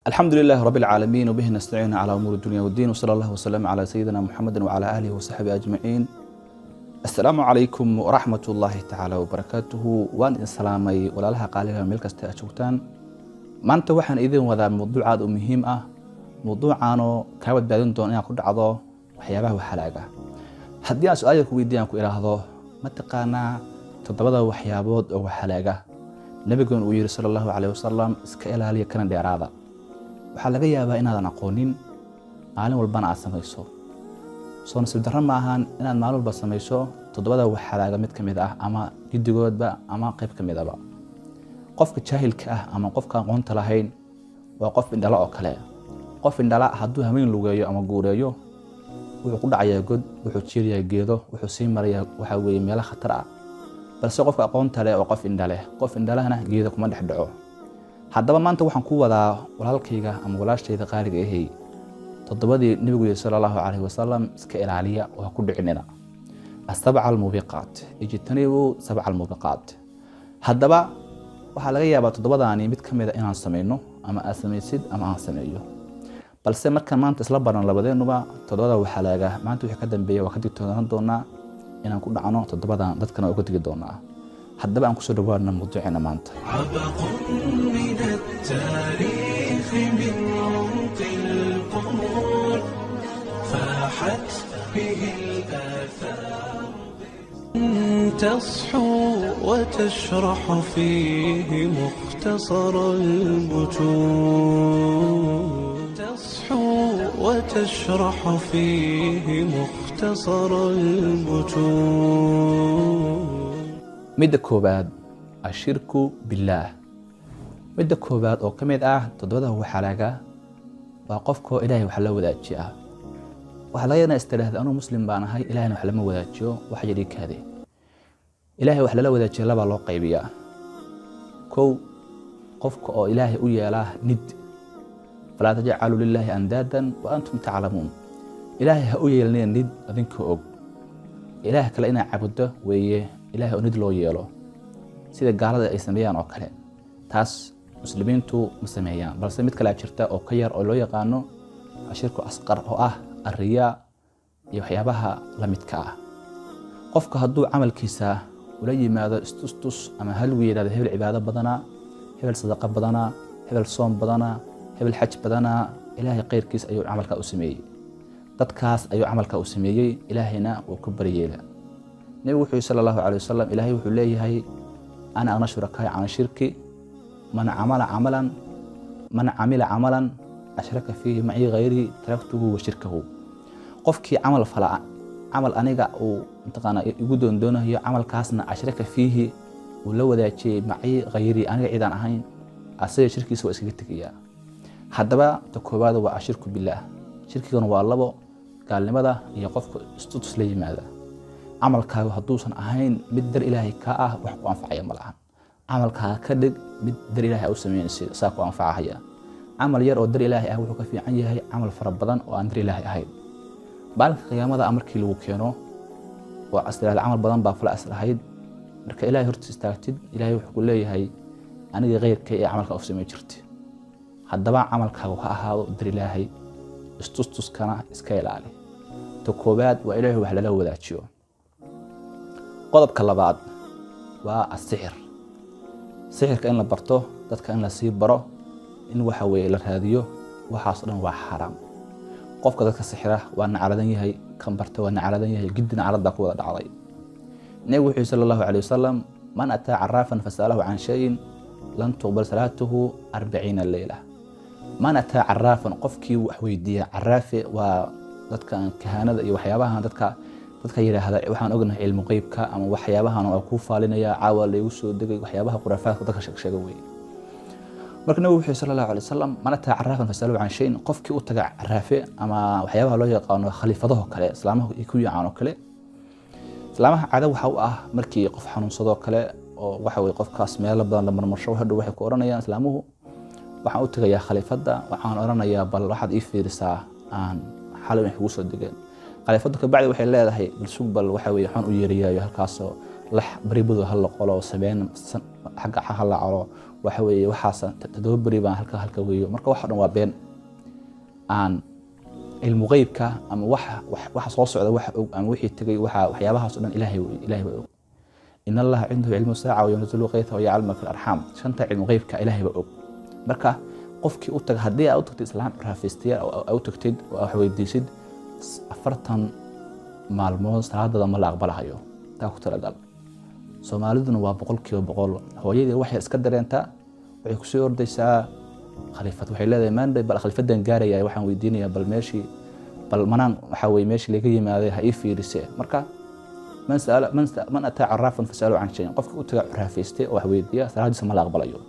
الحمد لله رب العالمين وبه نستعين على أمور الدنيا والدين وصلى الله وسلم على سيدنا محمد وعلى آله وصحبه أجمعين. السلام عليكم ورحمة الله تعالى وبركاته. وان إسلامي ولا لها قالها ملك استأشوتان ما أنت وحن إذن وذا موضوع عاد مهم موضوع عنه كابد بعدين دون أن يكون عضو وحيابه وحلاقة. هدي سؤالك ويدينك إلى هذا ما تقانا تضبط وحيابود أو حلاقة. نبي وير صلى الله عليه وسلم إسكالا لي كان ديرادا. waxaa laga yaabaa inaadan aqoonin maalin walbana aad samayso soo nasiib darro ma ahan inaad maalin walba samayso toddobada waxaaga mid kamid ah ama gidigoodba ama qayb kamid ah qofka jaahilka ah ama qofka aqoonta lahayn waa qof indhala oo kale qof indhala hadduu hameen lugeeyo ama guureeyo wuxuu ku dhacayaa god wuxuu jiirayaa geedo wuxuu sii marayaa waxa weeye meel khatar ah balse qofka aqoonta leh oo qof indhalahna geedo kuma dhex dhaco. haddaba maanta waxaan ku wadaa walaalkayga ama walaashayda qaaliga ahay toddobadii nabigu sallallahu alayhi wasallam iska ilaaliya oo ku dhicinina asab'a al-mubiqat ijtanibu sab'a al-mubiqat. haddaba waxa laga yaabaa toddobadaani mid kamid ah inaan sameeyno ama aan sameeysid ama aan sameeyo balse marka maanta isla baran labadeenuba toddobada waxa laga maanta wixii ka dambeeyay waa ka digtoonaan doonaa inaan ku dhacno toddobadan dadkana uga digi doonaa. haddaba aan ku soo dhawaadna mawduucina maanta من التاريخ من عمق القرون فاحت به الآثار تصحو وتشرح فيه مختصر المتون تصحو وتشرح فيه مختصر المتون. midda koobaad ashirku billaah. midda koobaad oo kamid ah toddobada waxalaga waa qofka ilaahay wax la wadaajiya waxa laga yaabaa istiraahada anuu muslim baan ahay ilaahayna wax lama wadaajiyo waxa yiri kaade ilaahay wax la wadaajiyo laba loo qaybiyaa kow qofka oo ilaahay u yeelaa nid fala taj'alu lillahi andadan wa antum ta'lamun ilaahay ha u yeelneen nid adinka og ilaahay kale ina caabudo weeye ilaahay oo nid loo yeelo sida gaalada ay sameeyaan oo kale taas muslimiintu ma sameeyaan balse mid kale jirta oo ka yar oo loo yaqaano ashirku asqar oo ah arriya iyo waxyaabaha la midka ah. qofka hadduu camalkiisa ula yimaado istustus ama hal weeyraad hebel cibaado badana hebel sadaqa badana hebel soom badana hebel xaj badana ilaahay qeyrkiis ayuu camalka u sameeyay dadkaas ayuu camalka u sameeyay ilaahayna uu ku bariyeela. nabigu wuxuu sallallahu alayhi wasallam ilaahay wuxuu leeyahay ana anashuraka aan shirki من عمل عملا أشرك فيه معي غيري تركته وشركه. قفكي عمل فلا عمل أنيقا أو انتقانا يقودون دونه هي عمل كاسنا أشرك فيه ولو ذا شيء معي غيري أنا إذا أهين أصير شركي سوى سكتك إياه. هذا تكوباد وأشرك بالله شركي كانوا والله قال لماذا يقفك استطس لي ماذا عمل كاو هدوسا أهين مدر إلهي كاه وحقوا أنفعي ملعان camalka ka dhig mid dar ilaahay u sameeyay saako anfacaya camal yar oo dar ilaahay ah wuxuu ka fiican yahay camal fara badan oo aan dar ilaahay ahayn baalka qiyaamada amarkii lagu keeno waa asraal camal badan baa fala asrahayd marka ilaahay hortiisa istaagtid ilaahay wuxuu ku leeyahay aniga qeyrka ee camalka u sameeyay jirtay haddaba camalkaagu ha ahaado dar ilaahay istustuskana iska ilaali. to koobaad waa ilaahay wax lala wadaajiyo. qodobka labaad waa as-sihr. sixirka in la barto dadka in la sii baro in waxa weeye la raadiyo waxaas dhan waa xaraam. qofka dadka sixira waa nacaladan yahay kan barta waa nacaladan yahay gidina calada ku wada dhacday. nabigu wuxuu sallallahu alayhi wasallam man ataa arrafan fasalahu an shay'in lan tuqbal salatuhu 40 layla. man ataa arrafan qofkii wax weydiiya arrafe waa dadka kahanada iyo waxyaabaha dadka yiraahdo waxaan ognahay cilmu qeybka ama waxyaabahan oo ku faalinaya caawa lagu soo degay waxyaabaha qurafaadka dadka sheega weey. marka nabigu wuxuu sallallahu alayhi wasallam man ataa arrafan fasalahu an shay'in qofkii u taga arrafe ama waxyaabaha loo yaqaano khaliifadaha kale islaamaha ku yaqaan kale islaamaha caada waxa uu ah markii qof xanuunsado kale oo waxa weey qofkaas meel badan la marmarsho hadhow waxay ku oranayaan islaamuhu waxaan u tagayaa khaliifada waxaan oranayaa bal waxaad ii fiirisaa aan xal wax ugu soo degeen khaliifadu ka bacdi waxay leedahay bal sugbal waxa weey waxaan u yeeriyaa halkaas oo lax baribadu hal qolo sameyn xagga hala caro waxa weeye waxaas toddoba beri baan halka weeyo marka waxa dhan waa been aan ilmu qeybka ama waxa soo socda waxa og ama wixii tagay waxyaabahaas dhan ilaahay waa og in Allah عنده علم الساعة وينزل الغيث ويعلم في الأرحام شنت علم غيبك إلهي waa og marka qofkii u tag hadii aad u tagtid islaam raafistay oo tagtid wax weydiisid 40 maalmood salaadada ma la aqbalayo taa ku talagal Soomaaliduna waa 100% hooyadii waxay iska dareentaa waxay ku soo ordaysaa khaliifad waxay leedahay maanday bal khaliifadan gaaraya waxaan weydiinayaa bal meeshii bal manaan waxa way meeshii laga yimaaday ha ii fiirisay marka man ataa arafan fasalu an shay qofka u taga raafistay oo wax weydiiya salaadiisa ma la aqbalayo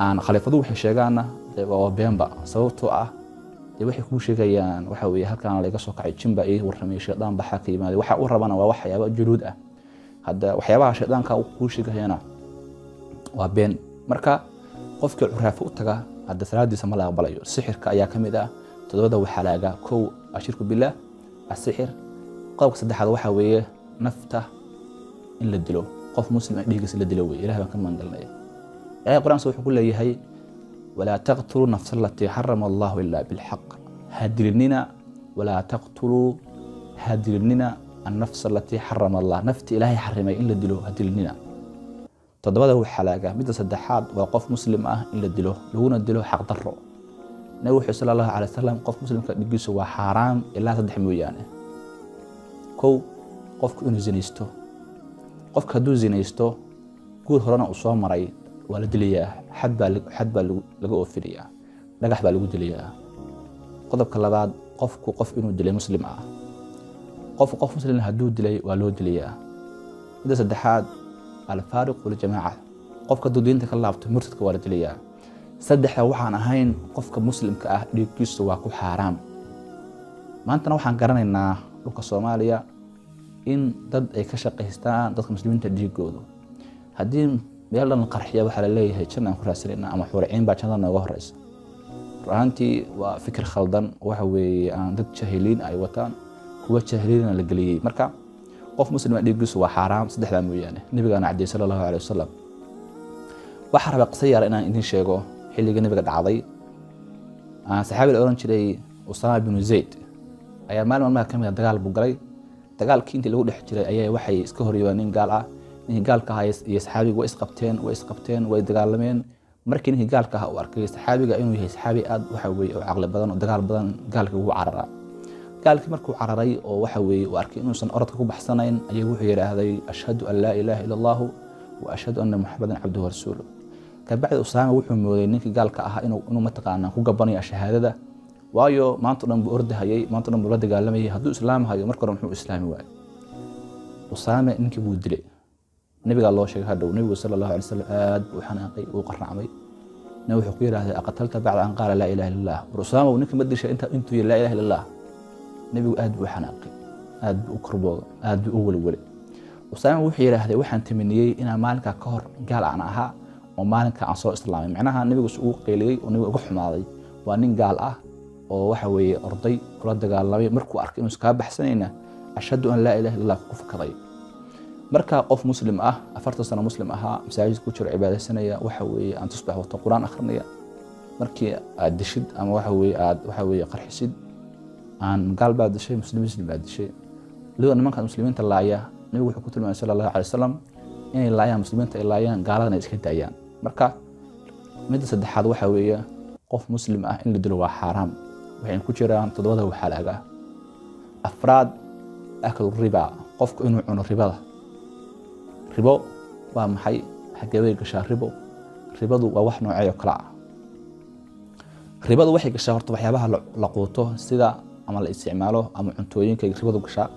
aan khaliifadu waxay sheegaana waa beenba sababtoo ah waxay ku sheegayaan waxa weeye halkaan laga soo kacay jimba iyo warramay sheedaan baxa ka yimaado waxa uu rabana waa waxyaabo juluud ah hadda waxyaabaha sheedaanka uu ku sheegayana waa been marka qofka curaafo u taga hadda salaadiisa ma la aqbalayo sixirka ayaa kamid ah todobada waxa laaga kow ashirku billah asixir qodobka saddexaad waxa weeye nafta in la dilo qof muslim ah dhiigis la dilo weeye ilaahay baan ka maangalnay quraanka wuxuu ku leeyahay ولا تقتلوا نفس التي حرم الله إلا بالحق هدلننا ولا تقتلوا هدلننا النفس التي حرم الله نفت إلهي حرمي إلا دلو هدلننا تضبطه حلاقة مدى صدحات وقف مسلم إلا دلو لغونا دلو حق ضره نوحي صلى الله عليه وسلم قف مسلم كنجيسه وحرام إلا صدح مويانه كو قف كأنه زينيستو قف كدو زينيستو قول هرانا أصوام مرأي ولا دليا حد laga oofiriyaa dhagax baa lagu diliyaa qodobka labaad qof inuu dilay muslim ah qof muslim haduu dilay waa loo diliyaa midda saddexaad al faariq wal jamaa qofka diinta ka laabto murtadka waa la diliyaa saddexda waxaan ahayn qofka muslimka ah dhiiggiisu waa ku xaraam maanta waxaan garanaynaa dhulka Soomaaliya in dad ay ka shaqeystaan dadka muslimiinta dhiigooda hadii meelan qarxiya waxa la leeyahay jannaan ku raasayna ama xureen baa jannada nooga horeysa raantii waa fikir khaldan waxa weeye aan dad jahiliin ay wataan kuwa jahiliin la galiyay marka qof muslim dhiiggiisu waa xaraam saddexda mooyaane nabiga cadey sallallahu alayhi wasallam waxa raba qasayar inaan idin sheego xilliga nabiga dhacday saxaabi oran jiray Usama bin Zayd ayaa maalmaha kamid dagaal buu galay dagaalkii intii lagu dhex jiray ayaa waxay iska horyeeyeen nin gaal ah gaalka iyo saxaabiga way isqabteen way dagaalameen markii nin gaalka uu arkay saxaabiga inuu yahay saxaabi aad waxa weeye oo aqli badan oo dagaal badan gaalka uu cararay gaalkii markuu cararay oo waxa weeye uu arkay inuusan orodka ku baxsanayn ayuu wuxuu yiraahday ashhadu an la ilaha illa allah wa ashhadu anna muhammadan abduhu wa rasuluhu ka bacdi Usama wuxuu mooday ninkii gaalka ah inuu mataqaana ku gabanayo shahaadada waayo maanta dhan buu ordahayay maanta dhan buu la dagaalamayay hadduu islaam hayo markii hore muxuu islaami waayay Usama ninkii buu dilay nabiga loo sheegay hadhow nabiga sallallahu alayhi wasallam aad buu xanaaqay oo qarnacmay nabiga wuxuu ku yiraahday aqtalta ba'da an qala la ilaha illallah Usama ninka ma dishay intuu la ilaha illallah nabiga aad buu xanaaqay aad buu kurbooday aad buu walwalay Usama wuxuu yiraahday waxaan tamaniyay inaan maalinka ka hor gaal aan ahaa oo maalinka aan soo islaamay macnaha nabiga uu qeyliyay oo nabiga ugu xumaaday waa nin gaal ah oo waxa weeye orday kula dagaalamay markuu arkay inuu iska baxsanayna ashhadu an la ilaha illallah ku fakaday marka qof muslim ah 40 sano muslim aha masaajid ku jiro cibaadaysanaya waxa weeye aan tusbax waqti quraan akhrinaya markii aad dishid ama waxa weeye qarxisid aan galba dishay muslimiin baad dishay loo nimanka muslimiinta laaya nabigu wuxuu ku tilmaamay sallallahu alayhi wasallam inay laayaan muslimiinta ay laayaan gaaladana iska daayaan marka midda saddexaad waxa weeye qof muslim ah in la dilo waa xaraam waxay ku jiraan todobada waxa laaga afraad akal riba qofku inuu cuno ribada ribo waa maxay xageebay gashaa ribadu waa wax nooceeyo kala ah ribadu waxay gashaa horta waxyaabaha la quuto sida ama la isticmaalo ama cuntooyinka ribadu gashaa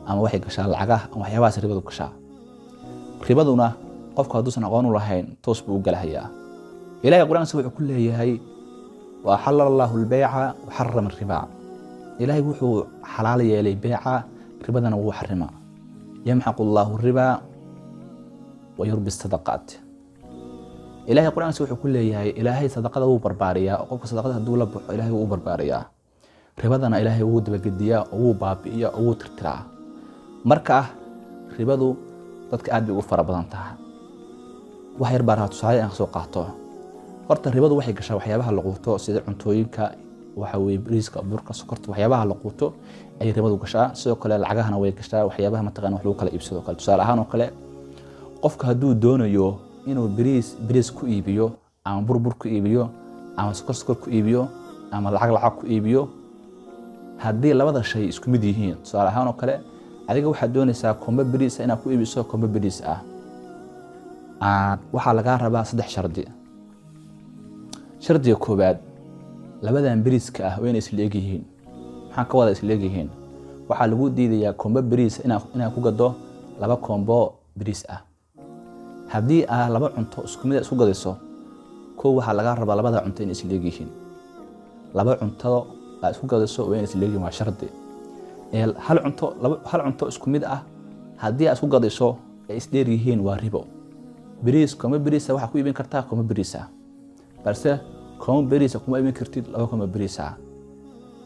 ama waxay gashaa lacagaha ama waxyaabahaas ribadu gashaa ribaduna qofka haduusan aqoon u lahayn toos buu u galahayaa ilaahay quraanka wuxuu ku leeyahay wa halallahu al-bay'a wa harrama ar-riba ilaahay wuxuu xalaal yeelay bay'a ribadana wuu xarimaa yamhaqu Allahu ar-riba ويربي الصدقات إلهي القرآن سوى كل إلهي صدقة هو برباريا وقف صدقة الدولة إلهي هو برباريا ربادنا إلهي هو دبقديا هو بابيا هو ترترا مركة ربادو dadka aad bay ugu fara badan tahay wax yar baa tusaale aan soo qaato. horta ribadu waxay gashaa waxyaabaha la quuto sida cuntooyinka, waxa weeye bariiska, burka, sokorta, waxyaabaha la quuto ay ribadu gashaa. sidoo kale lacagahana way gashaa, waxyaabaha mataqaan wax lagu kala iibsado kale. tusaale ahaan oo kale qofka hadduu doonayo inuu bariis ku iibiyo ama bur ku iibiyo ama sokor ku iibiyo ama lacag ku iibiyo, haddii labada shay isku mid yihiin, tusaale ahaan oo kale adiga waxaad doonaysaa kombo bariis inaad ku iibiso kombo bariis ah, waxaa lagaa rabaa 3 shardi. shardiga koobaad, labadan bariiska ah waa inay isla eg yihiin. maxaan ka wada isla eg yihiin? waxaa lagu diidayaa kombo bariis inaad ku gado 2 kombo bariis ah. haddii aad 2 cunto isku mid isku gadayso, koow waxaa lagaa rabaa labada cunto inay isla eg yihiin. 2 cunto aad isku gadayso waa inay isla eg yihiin, waa shardi. hal cunto isku mid ah haddii aad isku gadayso ay isdheer yihiin waa ribo. kombo bariis waxaa ku iibin kartaa kombo bariis ah, balse kombo bariis kuma iibin kartid 2 kombo bariis ah.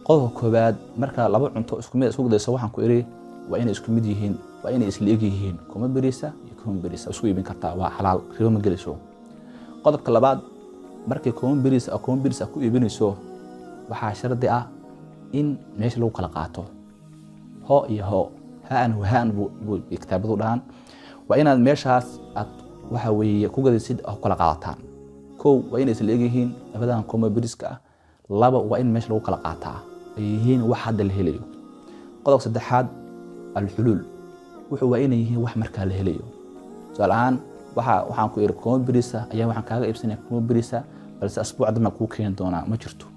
qodobka koobaad, marka 2 cunto isku mid isku gadayso waxaan ku iri waa inay isku mid yihiin, waa inay isla eg yihiin. kombo bariis iyo kombo bariis isku iibin kartaa, waa xalaal, ribo ma gelayso. qodobka labaad, markii kombo bariis ku iibinayso waxaa shardi ah in meesha lagu kala qaato ho iyo ho, haan buu kitaabadu dhahan. waa inaad meeshaas aad waxa weeye ku gadaysid oo kala qaadataan. koow waa inay isla eg yihiin labadan kombo bariiska ah. 2 waa in meesha lagu kala qaataa ay yihiin wax hadda la helayo. qodobka saddexaad, alxuluul, wuxuu waa inay yihiin wax markaa la helayo. tusaale ahaan waxaan ku iri kombo bariis ayaa waxaan kaaga iibsanaya kombo bariis, balse asbuuc dambana kuu keeni doonaa, ma jirto.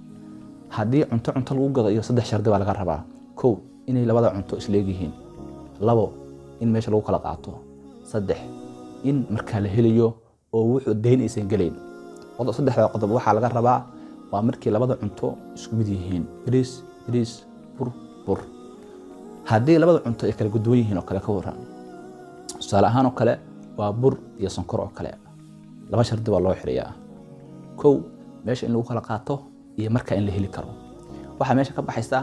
haddii cunto lagu gado iyo 3 shardi baa laga rabaa. koow, inay labada cunto isla eg yihiin. 2, in meesha lagu kala qaato. 3, in markaa la helayo oo wuxuu deyn aysan gelayn. saddexda qodob waxaa laga rabaa waa markii labada cunto isku mid yihiin, bariis, bur. haddii labada cunto ay kala duwan yihiin oo kale ka waran, tusaale ahaan oo kale waa bur iyo sonkor oo kale, 2 shardi baa loo xiriyaa. koow, meesha in lagu kala qaato iyo markaa in la heli karo. waxaa meesha ka baxaysa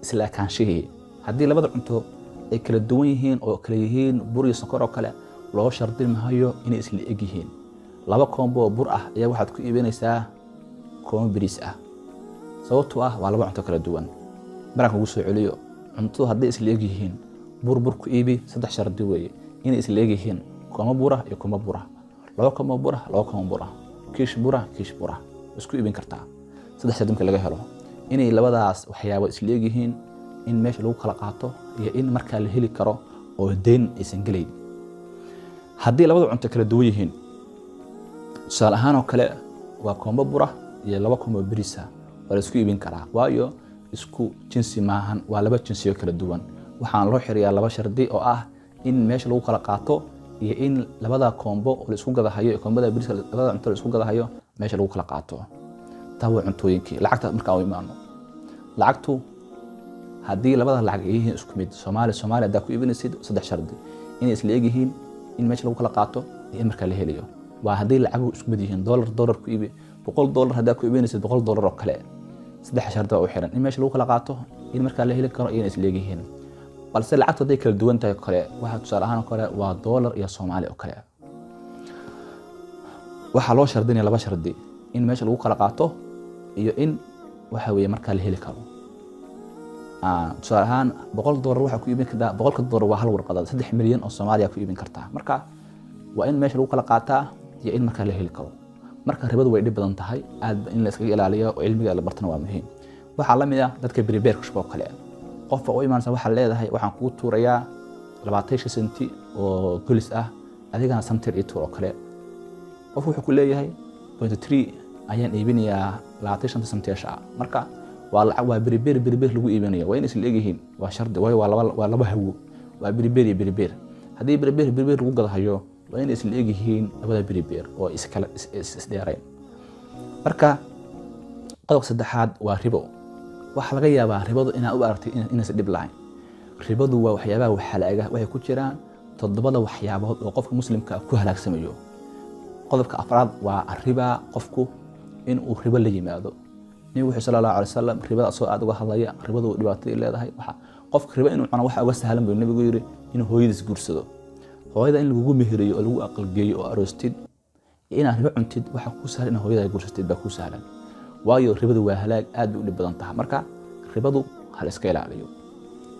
isla ekaanshihii. haddii labada cunto ay kala duwan yihiin oo kala yihiin bur iyo sonkor oo kale, loo shardi maayo inay isla eg yihiin. 2 kombo bur ah ayaa waxaad ku iibinaysaa kombo bariis ah, sababtoo ah waa 2 cunto kala duwan. markaan kugu soo celiyo, cunto haddii isla eg yihiin, bur ku iibi, 3 shardi weeye inay isla eg yihiin, kombo bur iyo kombo bur. 2 kombo bur, 2 kombo bur, kiish bur, isku iibin kartaa. 3 shardi marka laga helo inay labadaas waxyaabo isla eg yihiin, in meesha lagu kala qaato iyo in markaa la heli karo oo deyn aysan gelayn. haddii labada cunto kala duwan yihiin, tusaale ahaan oo kale waa kombo bur iyo 2 kombo bariis waa la isku iibin karaa, waayo isku jinsi maahan, waa 2 jinsiyo kala duwan. waxaan loo xiriyaa 2 shardi oo ah in meesha lagu kala qaato iyo in labada kombo oo la isku gadahayo, kombada bariiska labada cunto la isku gadahayo meesha lagu kala qaato. taa waa cuntooyinkii. lacagta markaa u imaano, lacagtu haddii labada lacag ay yihiin isku mid, Soomaali haddaa ku iibinaysid 3 shardi inay isla eg yihiin, in meesha lagu kala qaato iyo in markaa la helayo. waa haddii lacagu isku mid yihiin, dollar ku iibi, $100 haddaa ku iibinaysid $100 oo kale, 3 shardi oo xiran in meesha lagu kala qaato, in markaa la heli karo iyo in isla eg yihiin. balse lacagtu hadday kala duwan tahay kale, waxa tusaale ahaan oo kale waa dollar iyo Soomaali oo kale, waxaa loo shardinaya 2 shardi in meesha lagu kala qaato iyo in waxa weeye markaa la heli karo. tusaale ahaan $100 waxaa ku iibin kartaa, $100 waa hal warqad, 3 milyan oo Soomaaliya ku iibin kartaa. marka waa in meesha lagu kala qaataa iyo in markaa la heli karo. marka ribadu way dhib badan tahay, aad in la iskaga ilaaliyo oo cilmiga la bartana waa muhiim. waxaa la mid ah dadka biribeerka shaqo kale, qofka u imaanaysa waxaa leedahay waxaan kugu tuurayaa 20 senti oo golis ah, adigana samtir ii tuur oo kale. qof wuxuu ku leeyahay 0.3 ayaan iibinayaa 25 senti ah. marka waa biribeer lagu iibinayo, waa in isla eg yihiin, waa shardi, waayo waa 2 hawo, waa biribeer. haddii biribeer lagu gadahayo waa in isla eg yihiin labada biribeer oo isdheerayn. marka qodobka saddexaad waa ribo. waxaa laga yaabaa ribadu inaad u aragtay inaysan dhib lahayn. ribadu waa waxyaabaha waxalaaga, waxay ku jiraan 7 waxyaabood oo qofka muslimka ku halaagsamayo. qodobka afraad waa riba, qofku in uu ribo la yimaado. nabiga wuxuu sallallahu alayhi wasallam ribada soo aad uga hadlaya, ribadu dhibaatada leedahay. qofka ribo inuu cuno waxa uga sahlan buu nabigu yiri inuu hooyadiis guursado. hooyada in lagu meheriyo oo lagu aqal geeyo oo aroostid inaad ribo cuntid waxa ku sahlan in hooyada guursatid baa ku sahlan waayo ribadu waa halaag aad u dhib badan tahay marka ribadu hal iska ilaaliyo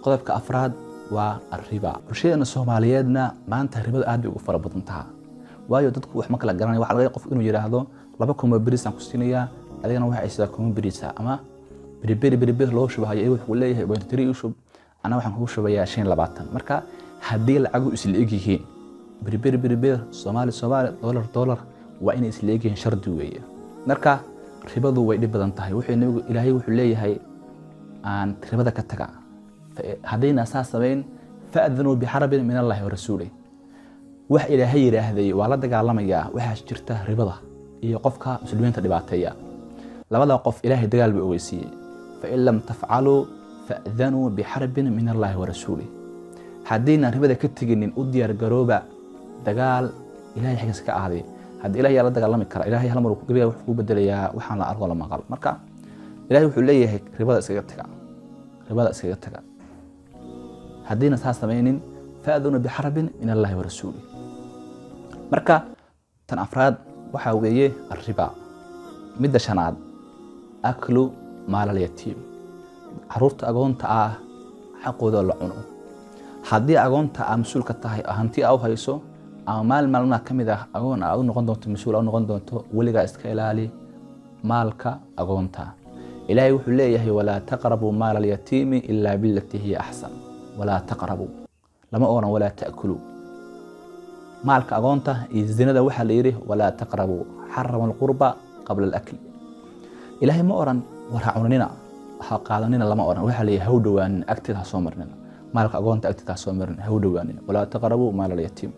qodobka afraad waa riba bulshada Soomaaliyeedna maanta ribadu aad ugu fara badan tahay waayo dadku wax ma kala garanay waxa laga qof inuu yiraahdo 2 bariis aan ku siinayaa adigana waxa ay sida 2 bariis ama biri loo shubahay wuxuu leeyahay 3 shub ana waxaan ku shubayaa 20 marka hadii lacagu isla egyihiin biri Soomaali dollar waa inay isla egyihiin shardi weeye marka ribadu way dhib badan tahay wuxuu Ilaahay wuxuu leeyahay aan ribada ka taga hadayna asaas sameyn fa'adhanu biharabin min Allah wa rasuulihi wax Ilaahay yiraahday waa la dagaalamaya waxa jirta ribada iyo qofka muslimiinta dhibaateeya labada qof Ilaahay dagaal buu ogeysiiyay fa in lam taf'alu fa'adhanu biharabin min Allah wa rasuulihi hadayna ribada ka taginin u diyaar garooba dagaal Ilaahay xigis ka aaday hadii Ilaahay la dagaalami kara Ilaahay hal mar uu gabiga wax ku bedelayaa waxaan la arko la maqal marka Ilaahay wuxuu leeyahay ribada iskaga taga hadina saas sameeynin fa'adhanu biharabin min Allah wa rasuulihi marka tan afraad waxa weeye riba midda shanaad aklu maal al-yatiim caruurta agoonta ah xaqooda la cuno hadii agoonta aan mas'uul ka tahay hanti aw hayso ama maalna kamid ah agoon aad u noqon doonto mas'uul aad noqon doonto waliga iska ilaali maalka agoonta Ilaahay wuxuu leeyahay wala taqrabu maal al-yatiim illa billati hiya ahsan wala taqrabu lama oran wala ta'kulu maalka agoonta iyo zinada waxa la yiri wala taqrabu harama al-qurba qabla al-akl Ilaahay ma oran wara cunina ha qaadanina lama oran waxa la yahay dhawaan agtida soo marnina maalka agoonta agtida soo marnina ha dhawaanina wala taqrabu maal al-yatiim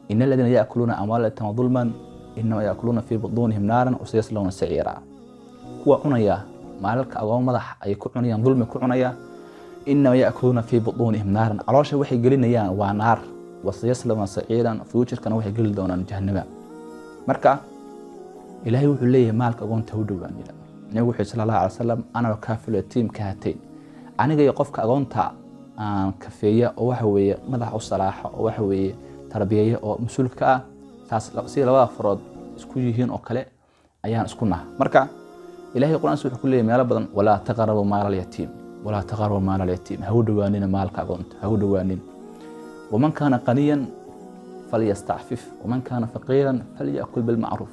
inna alladhina ya'kuluna amwala al-yatama dhulman inma ya'kuluna fi butunihim naran wa sayaslawna sa'ira kuwa cunaya maalka agoomada ay ku cunayaan dhulmi ku cunaya inma ya'kuluna fi butunihim naran caloosha waxay gelinayaan waa naar وسيسلم سعيرا future kana waxay gali doonaan jahannama marka Ilaahay wuxuu leeyahay maalka agoonta u dhawaanina nabigu wuxuu sallallahu alayhi wasallam ana kaafil team ka hatay aniga iyo qofka agoonta aan kafeeya oo waxa weeye madax u salaaxa oo waxa weeye tarbiyeeyo oo mas'uulka ah taas si labada farood isku yihiin oo kale ayaan isku nahay marka Ilaahay quraanka wuxuu ku leeyahay meel badan wala taqrabu maal al-yatiim ha u dhawaanina maalka agoonta ha u dhawaanina ومن كان قنيا فليستعفف ومن كان فقيرا فليأكل بالمعروف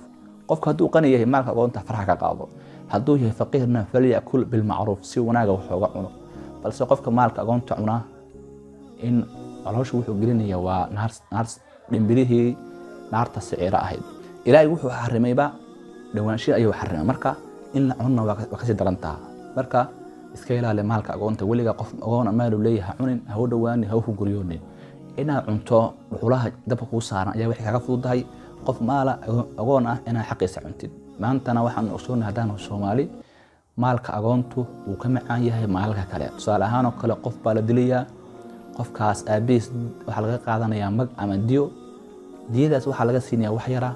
قفك هدو قني يهي مالك أقوانتا فرحك قاضو هدو يهي فقيرنا فليأكل بالمعروف سي وناغا وحوغا عنو بل قفك مالك أقوانتا عنا إن علوش وحو قليني ونهار لنبليه نهار تسعيرا أهيد إلهي وحو حرمي با دوانشي أيو حرمي مركا إن عنا وكسي درانتا مركا إسكيلا لمالك أقوانتا وليغا قف أقوان مالو ليها عنين هو دواني هو قريوني ina cunto wuxulaha dabka ku saaran ayaa wixii kaga fududahay qof maala agoon ah ina xaqiisa cuntid maantana waxaan ogsoonahay hadaan Soomaali maalka agoontu uu ka macaan yahay maalka kale tusaale ahaan oo kale qof baa la dilayaa qofkaas aabiis waxa laga qaadanayaa mag ama diyadaas waxa laga siinayaa wax yara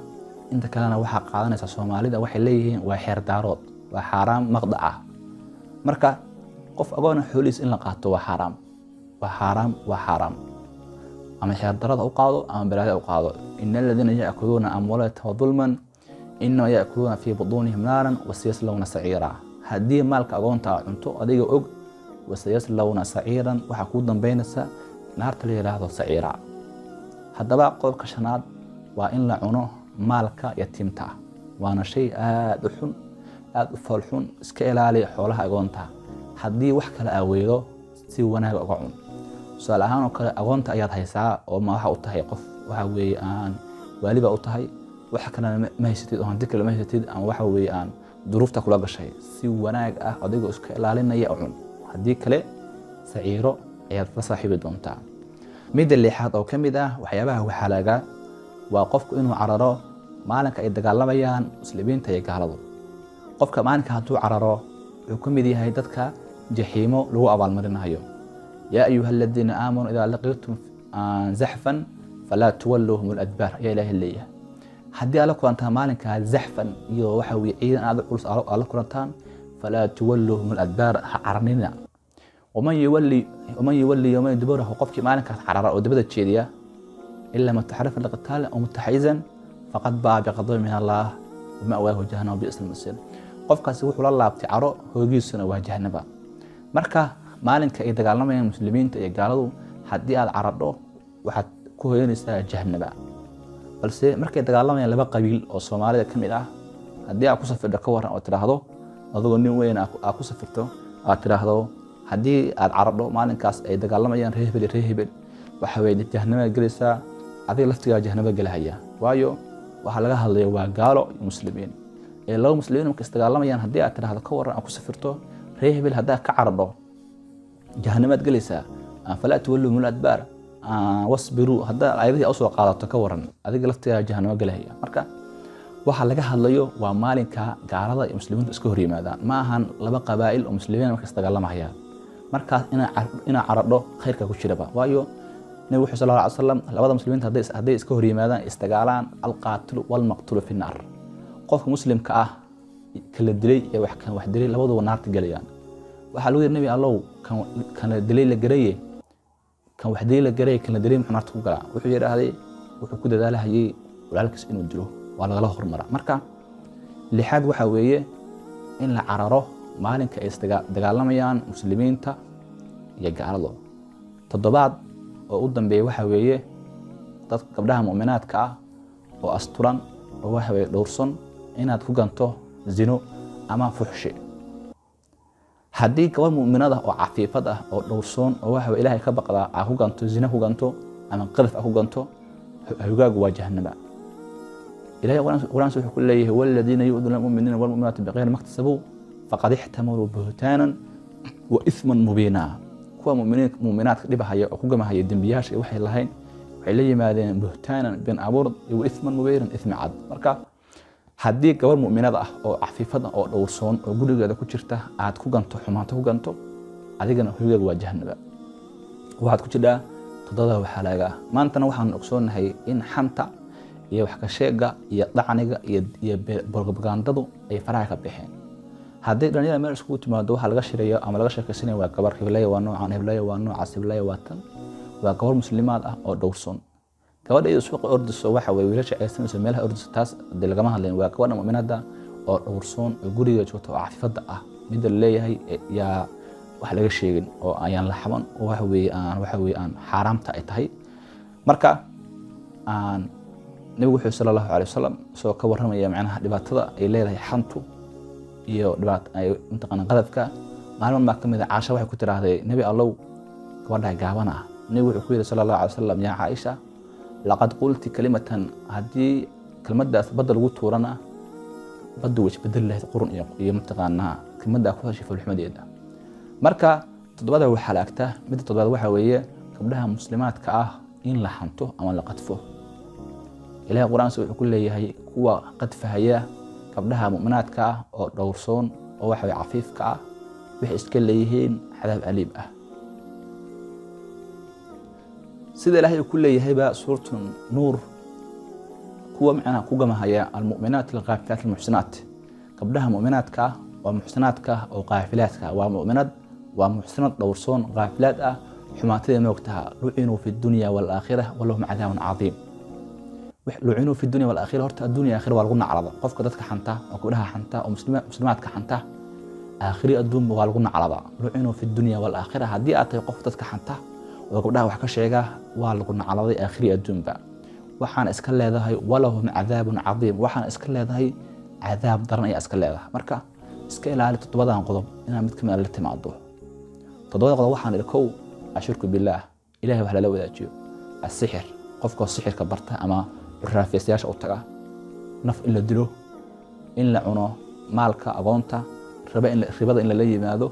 inta kalena waxa qaadanaysa Soomaalida waxay leeyihiin waa xeer daarood waa xaraam maqdaca marka qof agoon xooliis in la qaato waa xaraam أما حيار درادة أقاضو أما بلاد أقاضو إن الذين يأكلون أموالهم ظلما إنما يأكلون في بطونهم نارا وسيصلون سعيرا هدي مالك أقونتا عنتو أديق أق وسيصلون سعيرا وحكودا بين السا نار تلي لهذا سعيرا هذا بقى قول كشناد وإن لعنو مالك يتيمتا وانا شيء آدحون آدفالحون اسكيلالي حولها أقونتا هدي وحكا لأويدو سيوانا أقعون su'aal ahaan oo kale agoonta ayaad haysaa oo ma waxa u tahay qof waxa weey aan waliba u tahay waxa kana ma haysatid oo hanti kale ma haysatid ama waxa weey aan duruufta kula gashay si wanaag ah adiga iska ilaalinaya cun hadii kale saciiro ayaad la saaxiibi doontaa mid lixaad oo kamid ah waxyaabaha waxa laga waa qofku inuu cararo maalinka ay dagaalamayaan muslimiinta iyo gaaladu qofka maalinka haduu cararo wuxuu kamid yahay dadka jahiimo lagu abaalmarinayo يا أيها الذين آمنوا إذا لقيتم زحفا فلا تولوهم الأدبار يا إله اللية حدي على قرانتان مالك زحفا يوحوي عيدا على قرص على قرانتان فلا تولوهم الأدبار عرننا ومن يولي يومين دبره وقفك مالك عرر ودبده تشيديا إلا ما تحرف لقتال أو متحيزا faqad baa biqadabin min Allah wa ma'waahu jahannam bi'sal masiir. qofkaasi wuxuu la laabtay caro, hoogiisuna waa jahannaba. marka maalinka ay dagaalamayaan muslimiinta iyo gaaladu, haddii aad caradho waxaad ku hooyanaysaa jahannaba. balse markay dagaalamayaan laba qabiil oo Soomaalida ka mid ah, haddii aad ku safirto ka waran oo tiraahdo adoo nin weyn aad ku safirto aad tiraahdo haddii aad caradho maalinkaas ay dagaalamayaan reer hebel waxa weeye jahannaba galaysaa, adiga laftigaa jahannaba galahaya. waayo waxa laga hadlayo waa gaalo iyo muslimiin. laba muslimiin markay dagaalamayaan haddii aad tiraahdo ka waran aad ku safirto reer hebel haddaa ka caradho jahannamaad galaysaa, falaa tuwalluu mul adbaar wasbiruu, haddaa aayadihii u soo qaadato ka waran adiga laftigaa jahannaba galahaya. marka waxa laga hadlayo waa maalinka gaalada iyo muslimiintu iska hor yimaadaan, ma ahan laba qabaa'il oo muslimiin markaas dagaalamayaan. markaas inaa caradho khayrka ku jiraba. waayo nabigu wuxuu sallallahu alayhi wasallam labada muslimiinta hadday iska hor yimaadaan isdagaalaan, alqaatilu walmaqtulu fi naar. qofka muslimka ah kala dilay iyo wax dilay labaduba naarta galayaan. waxaa lagu yidhi nabi allow kan la dilay la garaye, kan wax dilay la garaye, kan la dilay muxuu naarta ku galaa? wuxuu yidhaahday wuxuu ku dadaalahayay walaalkiis inuu dilo, waa lagala hormara. marka lixaad waxa weeye in la cararo maalinka ay dagaalamayaan muslimiinta iyo gaaladu. toddobaad oo u dambeeya waxa weeye dad gabdhaha mu'minaadka ah oo asturan oo waxa weeye dhowrsan inaad ku ganto zino ama fuxshi. haddii gabar mu'minada oo cafiifad ah oo dhowrsoon oo waxa weeye ilaahay ka baqdaa aad ku ganto zino ku ganto ama qadaf aad ku ganto, hogaagu waa jahannaba. إلهي قرآن سبحانه كل ليه والذين يؤذون المؤمنين والمؤمنات بغير ما اكتسبوا فقد احتملوا بهتانا وإثما مبينا. كوا مؤمنات لبها هي أخوجا ما هي الدنبياش وحي اللهين وحي ما ذين بهتانا بين أبورد وإثما مبينا إثم عاد. مركا هديك قبل مؤمنات أو عفيفة أو دورسون أو جودة هذا كتشرته عاد كوجانتو حمانته كوجانتو عادينا هو واجهنا بقى وعاد كتشدا تضاده وحلاقة ما أنت نوحنا نقصون هي إن حمتا iyo wax ka sheega iyo dhacniga iyo propagandadu ay faraha ka bixeen. haddii dhalinyarada meel isku timaado waxa laga shirayo ama laga sheekaysanay waa gabar hiblay, waa noocan hiblay, waa noocaas hiblay, waa tan waa gabar muslimaad ah oo dhowrson. gabadha ay suuqa ordiso waxa way wiilasha ay samayso meelaha ordiso taas hadii lagama hadlayn, waa gabadha mu'minada oo dhowrson oo guriga joogto oo cafifada ah mid leeyahay yaa wax laga sheegin oo ayaan la xaban oo waxa weeye aan xaraamta ay tahay. marka nabigu wuxuu sallallahu alayhi wasallam soo ka waramaya macnaha dhibaatada ay leedahay xantu iyo dhibaatada ay intaqana qadafka. maalin ma kamid ah Aisha waxay ku tiraahday nabi allow gabadha gaabana. nabigu wuxuu ku yiri sallallahu alayhi wasallam ya Aisha laqad qulti kalimatan, haddii kelmadaas badal ugu tuurana badu wajh badal lahayd qurun iyo intaqana kelmada ku heshay fulxumadeeda. marka todobada waxa la agtaa mid todobada waxa weeye gabdhaha muslimaadka ah in la xanto ama la qadfo. إلهي قرآن سبحانه كل يهي كوا قد فهيا قبلها مؤمنات كا أو دورسون أو واحد عفيف كا بحيث كل يهين حذاب أليب سيد إلهي كل يهي بقى سورة نور كوا معنا كوا ما هي المؤمنات الغافلات المحسنات قبلها مؤمنات كا ومحسنات كا أو غافلات كا ومؤمنات ومحسنات دورسون غافلات حماتي موقتها لعنوا في الدنيا والآخرة ولهم عذاب عظيم. لعنوا في الدنيا والآخرة هرت الدنيا آخر والغنى عرضة قف كدتك حنتا وكلها حنتا ومسلمات كحنتا آخر الدنيا والغنى عرضة. لعنوا في الدنيا والآخرة هدي أتى قف كدتك حنتا وكلها وحكا شيئا والغنى عرضة آخر الدنيا. وحان اسكال هذا ولهم عذاب عظيم. وحان اسكال هذا عذاب درني اسكال هذا. مركا اسكال على تطبضها قضب إنها متكمل التي معضوه تطبضها قضب وحان الكو أشرك بالله إلهي وحلا لو ذاتيو السحر قفك السحر كبرته أما الرافيسياش أو تجا نف إلا دلو إلا عنو مالك أغونتا ربا إلا لي ماذا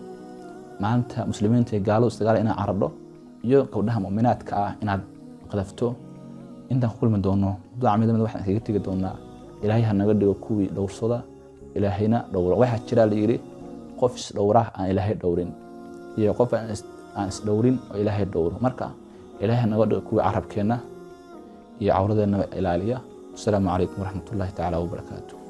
ما أنت مسلمين تقالوا استقال إنا عرضه يو قودها مؤمنات كا إنا قذفتو إنت كل من دونه ضاع ميدا من واحد تيجي دونا إلهي هنقدر كوي دور صدا إلهينا دور واحد شرا ليري قفش دوره عن إلهي دورين يو قف عن دورين وإلهي دور مركا إلهي هنقدر كوي عرب كنا يعورضنا إلى السلام عليكم ورحمة الله تعالى وبركاته.